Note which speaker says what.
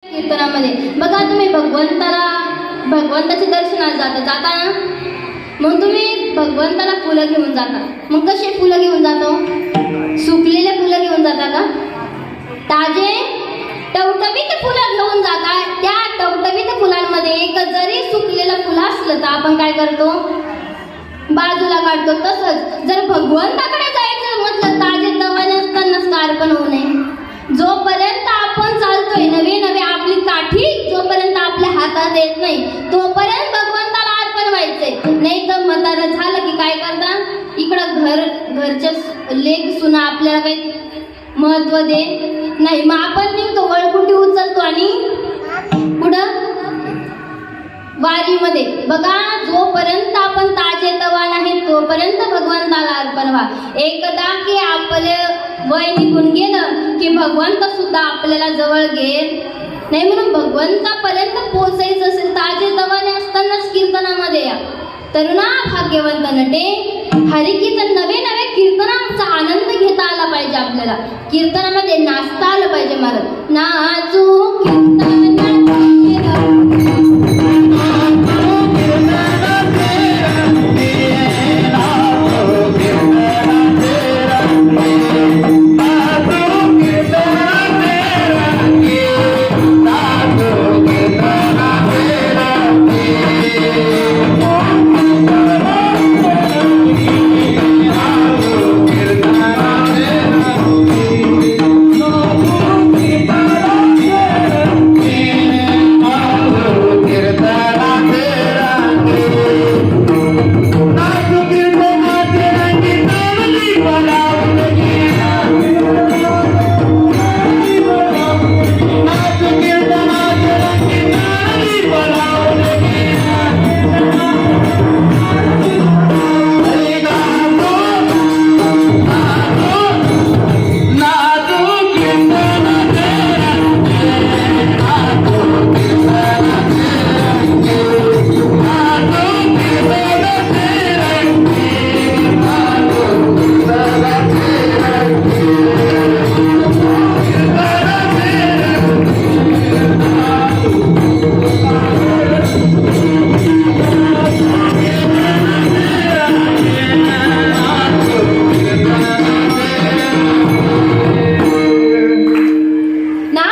Speaker 1: कीर्तनामध्ये बघा, तुम्ही भगवंताच्या दर्शनाला जाता ना, मग तुम्ही भगवंताला फुलं घेऊन जाता. मग कसे फुलं घेऊन जातो? सुकलेले फुलं घेऊन जाता का? ताजे टवटवीत फुलं घेऊन जाता. त्या टवटवीत फुलांमध्ये एक जरी सुकलेलं फुलं असलं तर आपण काय करतो? बाजूला काढतो. तसंच जर भगवंताकडे जायचं म्हटलं ताजे तवाने असतानाच का अर्पण होऊ नये? जोपर्यंत आपण चालतोय, नवे नवे आपली काठी जोपर्यंत आपल्या हातात येत नाही तोपर्यंत भगवंताला अर्पण व्हायचंय. नाही तर म्हातारं झालं की काय करता? इकडं घरच्या लेक सुना आपल्याला काही महत्व दे नाही, मग आपण निघतो वळकुंडी उचलतो आणि पुढं वारीमध्ये. बघा, जोपर्यंत आपण ताजे तवान आहे तोपर्यंत भगवंताला अर्पण व्हा. एकदा की आपलं वय निघून गेलं की भगवंत सुद्धा आपल्याला जवळ घेत नाही. म्हणून भगवंतापर्यंत पोचायचं असेल ताजे तवाने असतानाच कीर्तनामध्ये या. तरुणा भाग्यवंत नटे, हरिकीर्तन नवे नवे कीर्तनांचा आनंद घेता आला पाहिजे. आपल्याला कीर्तनामध्ये नाचता आलं पाहिजे. महाराज नाचू